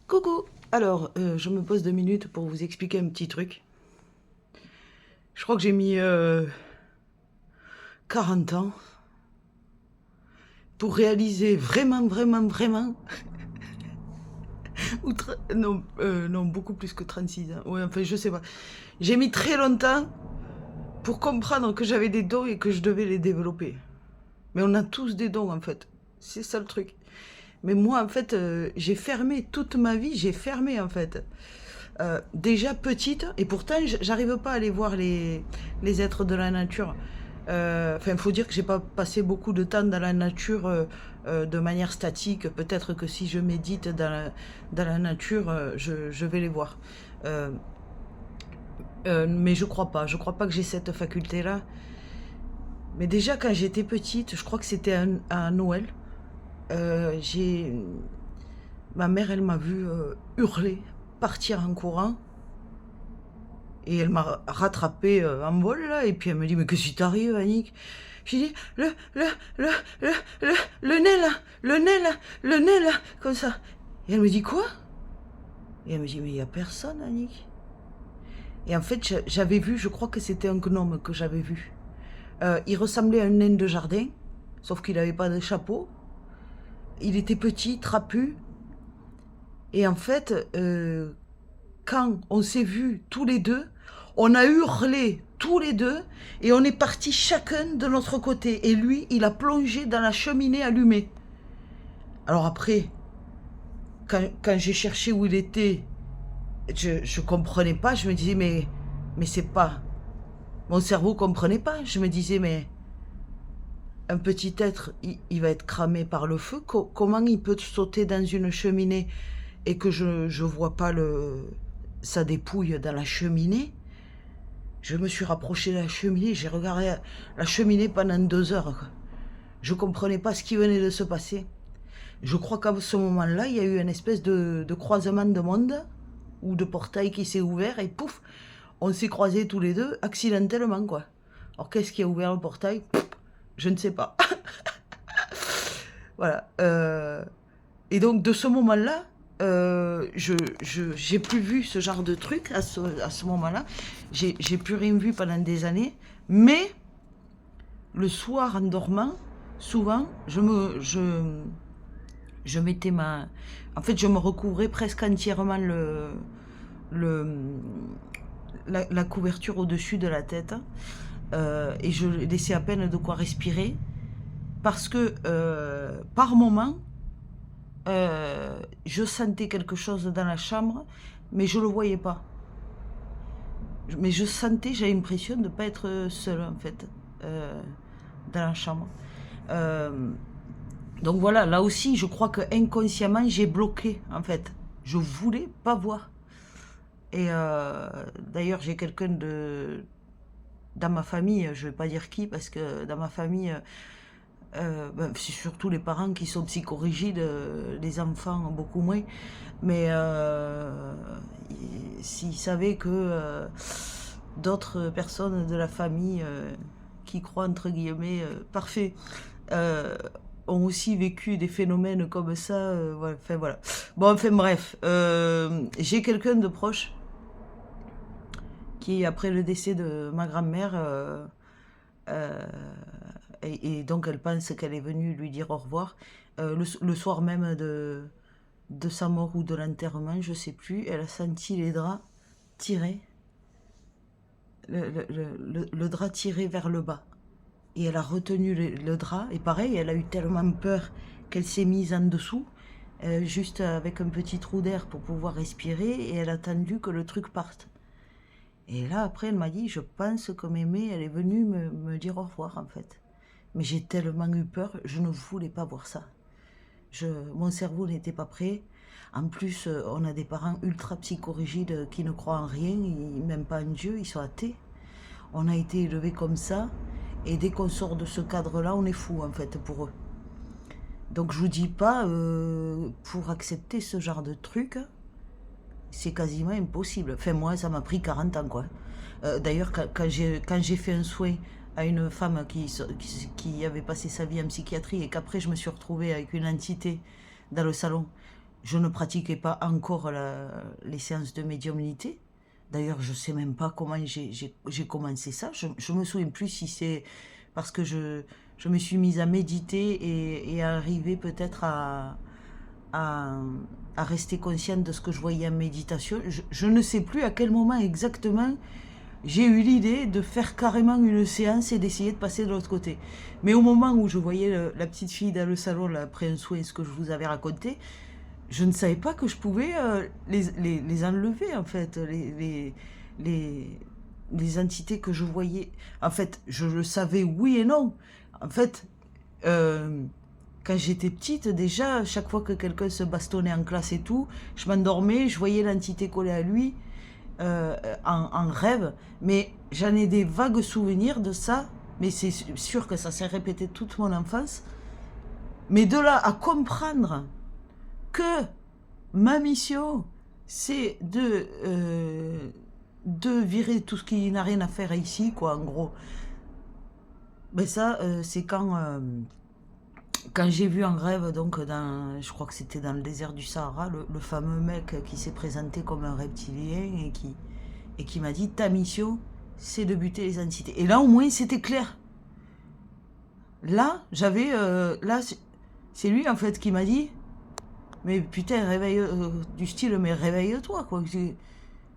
Coucou! Alors, je me pose 2 minutes pour vous expliquer un petit truc. Je crois que j'ai mis 40 ans pour réaliser vraiment, ou non, non, beaucoup plus que 36 ans. Ouais, enfin, je sais pas. J'ai mis très longtemps pour comprendre que j'avais des dons et que je devais les développer. Mais on a tous des dons, en fait. C'est ça le truc. Mais moi, en fait, j'ai fermé toute ma vie, j'ai fermé, en fait. Déjà petite, et pourtant j'arrive pas à aller voir les êtres de la nature. Enfin, il faut dire que j'ai pas passé beaucoup de temps dans la nature de manière statique. Peut-être que si je médite dans la nature, je vais les voir. Euh, mais je crois pas. Je crois pas que j'ai cette faculté-là. Mais déjà quand j'étais petite, je crois que c'était à Noël. J'ai Ma mère, elle m'a vu hurler, partir en courant. Et elle m'a rattrapé en vol, là, et puis elle me dit, mais qu'est-ce qui t'arrive, Annick? J'ai dit, le, le, le, le nez, là, le nez, là, le nez, là, comme ça. Et elle me dit, quoi? Et elle me dit, mais il n'y a personne, Annick. Et en fait, j'avais vu, je crois que c'était un gnome que j'avais vu. Il ressemblait à un nain de jardin, sauf qu'il n'avait pas de chapeau. Il était petit, trapu. Et en fait, quand on s'est vus tous les deux, on a hurlé tous les deux et on est partis chacun de notre côté. Et lui, il a plongé dans la cheminée allumée. Alors après, quand j'ai cherché où il était, je comprenais pas. Je me disais, mais c'est pas... Mon cerveau comprenait pas. Je me disais, mais un petit être, il va être cramé par le feu. Comment il peut sauter dans une cheminée et que je vois pas sa dépouille dans la cheminée? Je me suis rapproché de la cheminée, j'ai regardé la cheminée pendant 2 heures. Quoi. Je ne comprenais pas ce qui venait de se passer. Je crois qu'à ce moment-là, il y a eu une espèce de croisement de monde, ou de portail qui s'est ouvert, et pouf, on s'est croisés tous les deux, accidentellement, quoi. Alors, qu'est-ce qui a ouvert le portail? Je ne sais pas. Voilà. Et donc, de ce moment-là, j'ai plus vu ce genre de truc à ce moment-là. J'ai plus rien vu pendant des années. Mais le soir en dormant, souvent, je mettais ma... En fait, je me recouvrais presque entièrement le, la couverture au-dessus de la tête. Et je laissais à peine de quoi respirer. Parce que, par moment, je sentais quelque chose dans la chambre, mais je ne le voyais pas. Mais je sentais, j'avais l'impression de ne pas être seule, en fait, dans la chambre. Euh, donc voilà, là aussi, je crois que inconsciemment, j'ai bloqué, en fait. Je voulais pas voir. Et d'ailleurs, j'ai quelqu'un dans ma famille, je vais pas dire qui, parce que dans ma famille, c'est surtout les parents qui sont psychorigides, les enfants beaucoup moins. Mais s'ils savaient que d'autres personnes de la famille qui croient entre guillemets parfait euh, ont aussi vécu des phénomènes comme ça, ouais, enfin voilà. Bon, enfin bref, j'ai quelqu'un de proche qui, après le décès de ma grand-mère, euh, et donc elle pense qu'elle est venue lui dire au revoir. Le soir même de sa mort ou de l'enterrement, je sais plus, elle a senti les draps tirés, le drap tiré vers le bas. Et elle a retenu le drap, et pareil, elle a eu tellement peur qu'elle s'est mise en dessous, juste avec un petit trou d'air pour pouvoir respirer, et elle a attendu que le truc parte. Et là, après, elle m'a dit, je pense que Mémé, elle est venue me dire au revoir, en fait. Mais j'ai tellement eu peur, je ne voulais pas voir ça. Mon cerveau n'était pas prêt. En plus, on a des parents ultra psychorigides qui ne croient en rien, même pas en Dieu, ils sont athées. On a été élevés comme ça, et dès qu'on sort de ce cadre-là, on est fou, en fait, pour eux. Donc je vous dis pas, pour accepter ce genre de truc, c'est quasiment impossible. Enfin, moi, ça m'a pris 40 ans, quoi. D'ailleurs, quand j'ai fait un soin à une femme qui avait passé sa vie en psychiatrie et qu'après je me suis retrouvée avec une entité dans le salon, je ne pratiquais pas encore les séances de médiumnité. D'ailleurs, je ne sais même pas comment j'ai commencé ça. Je ne me souviens plus si c'est parce que je me suis mise à méditer et à arriver peut-être à, à rester consciente de ce que je voyais en méditation. Je ne sais plus à quel moment exactement j'ai eu l'idée de faire carrément une séance et d'essayer de passer de l'autre côté. Mais au moment où je voyais la petite fille dans le salon, là, après un soin, ce que je vous avais raconté, je ne savais pas que je pouvais les enlever, en fait, les entités que je voyais. En fait, je le savais oui et non. En fait, quand j'étais petite, déjà, chaque fois que quelqu'un se bastonnait en classe et tout, je m'endormais, je voyais l'entité collée à lui en rêve. Mais j'en ai des vagues souvenirs de ça, mais c'est sûr que ça s'est répété toute mon enfance. Mais de là à comprendre que ma mission, c'est de virer tout ce qui n'a rien à faire ici, quoi, en gros. Ben ça, c'est quand j'ai vu en rêve, donc, je crois que c'était dans le désert du Sahara, le fameux mec qui s'est présenté comme un reptilien et qui m'a dit, ta mission, c'est de buter les entités. Et là, au moins, c'était clair. Là, là, c'est lui, en fait, qui m'a dit, mais putain, réveille, du style, mais réveille-toi, quoi.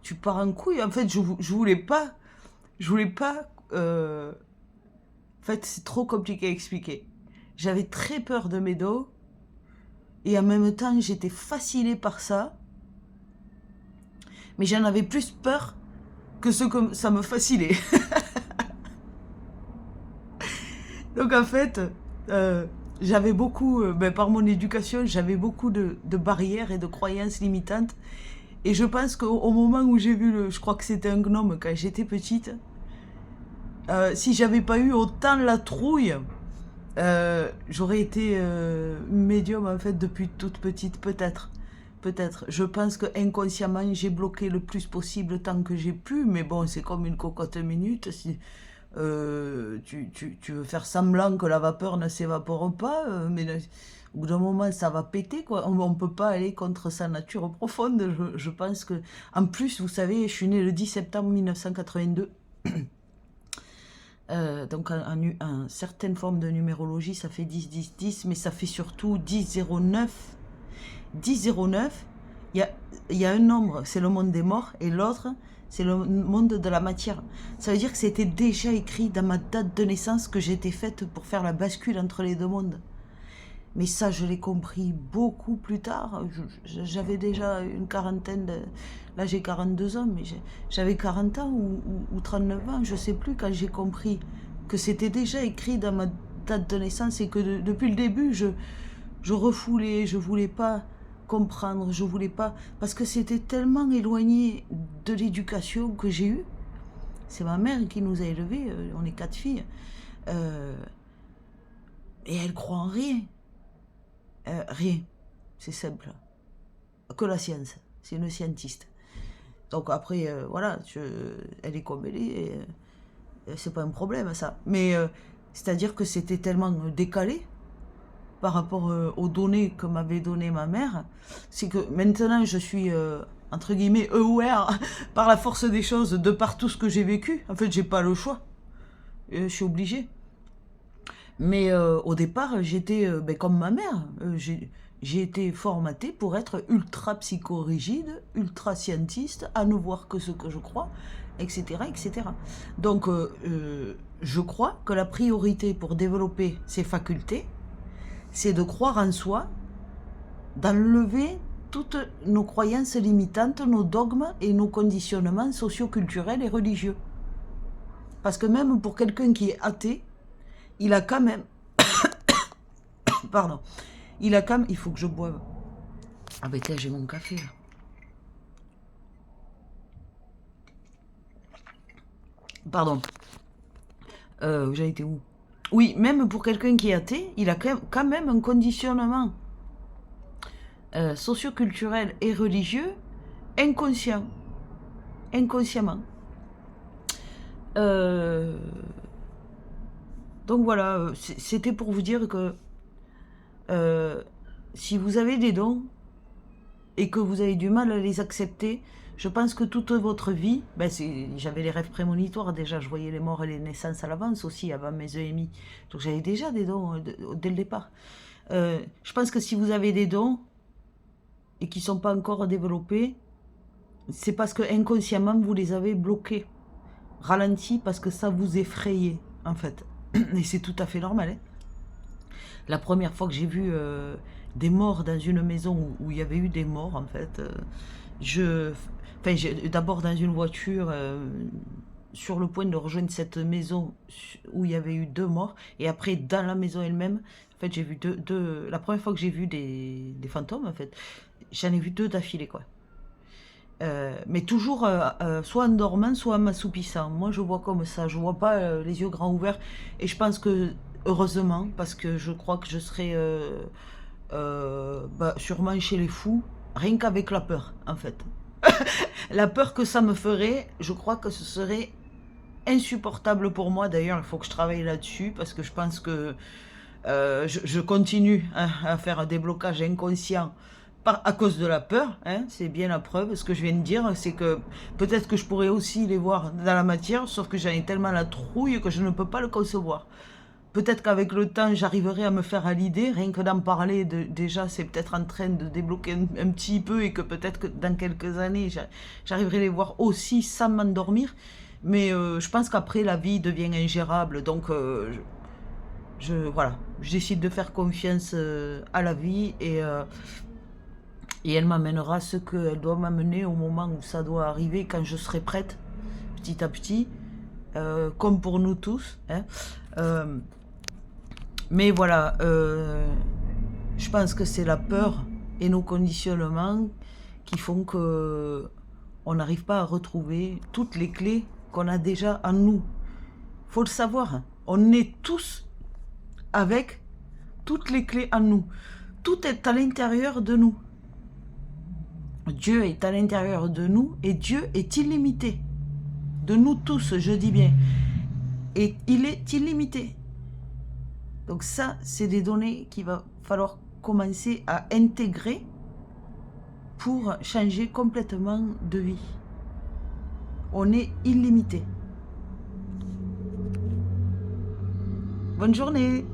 Tu pars en couille. En fait, je voulais pas, en fait, c'est trop compliqué à expliquer. J'avais très peur de mes dos, et en même temps, j'étais fascinée par ça, mais j'en avais plus peur que ce que ça me fascinait. Donc, en fait, j'avais beaucoup, par mon éducation, j'avais beaucoup de barrières et de croyances limitantes. Et je pense qu'au moment où j'ai vu je crois que c'était un gnome quand j'étais petite, si j'avais pas eu autant la trouille, j'aurais été médium en fait depuis toute petite, peut-être. Peut-être. Je pense que inconsciemment j'ai bloqué le plus possible tant que j'ai pu, mais bon, c'est comme une cocotte minute. Si tu veux faire semblant que la vapeur ne s'évapore pas, mais au bout d'un moment ça va péter, quoi. On ne peut pas aller contre sa nature profonde. Je pense que, en plus, vous savez, je suis née le 10 septembre 1982. Donc en certaines formes de numérologie, ça fait 10, 10, 10, mais ça fait surtout 10, 0, 9. 10, 0, 9, il y a un nombre, c'est le monde des morts, et l'autre, c'est le monde de la matière. Ça veut dire que c'était déjà écrit dans ma date de naissance que j'étais faite pour faire la bascule entre les deux mondes. Mais ça, je l'ai compris beaucoup plus tard. J'avais déjà une quarantaine de... Là, j'ai 42 ans, mais j'avais 40 ans ou 39 ans, je sais plus, quand j'ai compris que c'était déjà écrit dans ma date de naissance et que depuis le début, je refoulais, je voulais pas comprendre, je voulais pas... Parce que c'était tellement éloigné de l'éducation que j'ai eue. C'est ma mère qui nous a élevés, on est 4 filles. Et elle croit en rien. Rien. C'est simple. Que la science. C'est une scientiste. Donc après, voilà, elle est comme elle est. C'est pas un problème, ça. Mais c'est-à-dire que c'était tellement décalé par rapport aux données que m'avait donné ma mère, c'est que maintenant je suis, entre guillemets, aware par la force des choses, de par tout ce que j'ai vécu. En fait, j'ai pas le choix. Je suis obligée. Mais au départ, j'étais comme ma mère. J'ai été formatée pour être ultra psychorigide, ultra scientiste, à ne voir que ce que je crois, etc. etc. Donc, je crois que la priorité pour développer ces facultés, c'est de croire en soi, d'enlever toutes nos croyances limitantes, nos dogmes et nos conditionnements socio-culturels et religieux. Parce que même pour quelqu'un qui est athée, il a quand même... Pardon. Il a quand même... Il faut que je boive. Ah ben tiens, j'ai mon café là. Pardon. J'ai été où? Oui, même pour quelqu'un qui est athée, il a quand même un conditionnement socio-culturel et religieux inconscient. Inconsciemment. Donc voilà, c'était pour vous dire que si vous avez des dons, et que vous avez du mal à les accepter, je pense que toute votre vie, ben j'avais les rêves prémonitoires déjà, je voyais les morts et les naissances à l'avance aussi, avant mes EMI. Donc j'avais déjà des dons dès le départ. Je pense que si vous avez des dons et qui ne sont pas encore développés, c'est parce que inconsciemment vous les avez bloqués, ralentis, parce que ça vous effrayait en fait. Et c'est tout à fait normal. Hein. La première fois que j'ai vu des morts dans une maison où il y avait eu des morts, en fait, d'abord dans une voiture, sur le point de rejoindre cette maison où il y avait eu 2 morts, et après dans la maison elle-même, en fait, j'ai vu la première fois que j'ai vu des fantômes, en fait, j'en ai vu 2 d'affilée, quoi. Mais toujours soit en dormant, soit en m'assoupissant. Moi, je vois comme ça. Je vois pas les yeux grands ouverts. Et je pense que, heureusement, parce que je crois que je serais sûrement chez les fous, rien qu'avec la peur, en fait. La peur que ça me ferait, je crois que ce serait insupportable pour moi. D'ailleurs, il faut que je travaille là-dessus, parce que je pense que je continue à faire un déblocage inconscient à cause de la peur, hein, c'est bien la preuve. Ce que je viens de dire, c'est que peut-être que je pourrais aussi les voir dans la matière, sauf que j'en ai tellement la trouille que je ne peux pas le concevoir. Peut-être qu'avec le temps, j'arriverai à me faire à l'idée, rien que d'en parler, déjà, c'est peut-être en train de débloquer un petit peu, et que peut-être que dans quelques années, j'arriverai à les voir aussi sans m'endormir. Mais je pense qu'après, la vie devient ingérable, donc voilà, je décide de faire confiance à la vie, et elle m'amènera ce qu'elle doit m'amener au moment où ça doit arriver, quand je serai prête, petit à petit, comme pour nous tous. Hein. Mais voilà, je pense que c'est la peur et nos conditionnements qui font que on n'arrive pas à retrouver toutes les clés qu'on a déjà en nous. Faut le savoir, hein. On est tous avec toutes les clés en nous. Tout est à l'intérieur de nous. Dieu est à l'intérieur de nous, et Dieu est illimité. De nous tous, je dis bien. Et il est illimité. Donc ça, c'est des données qu'il va falloir commencer à intégrer pour changer complètement de vie. On est illimité. Bonne journée!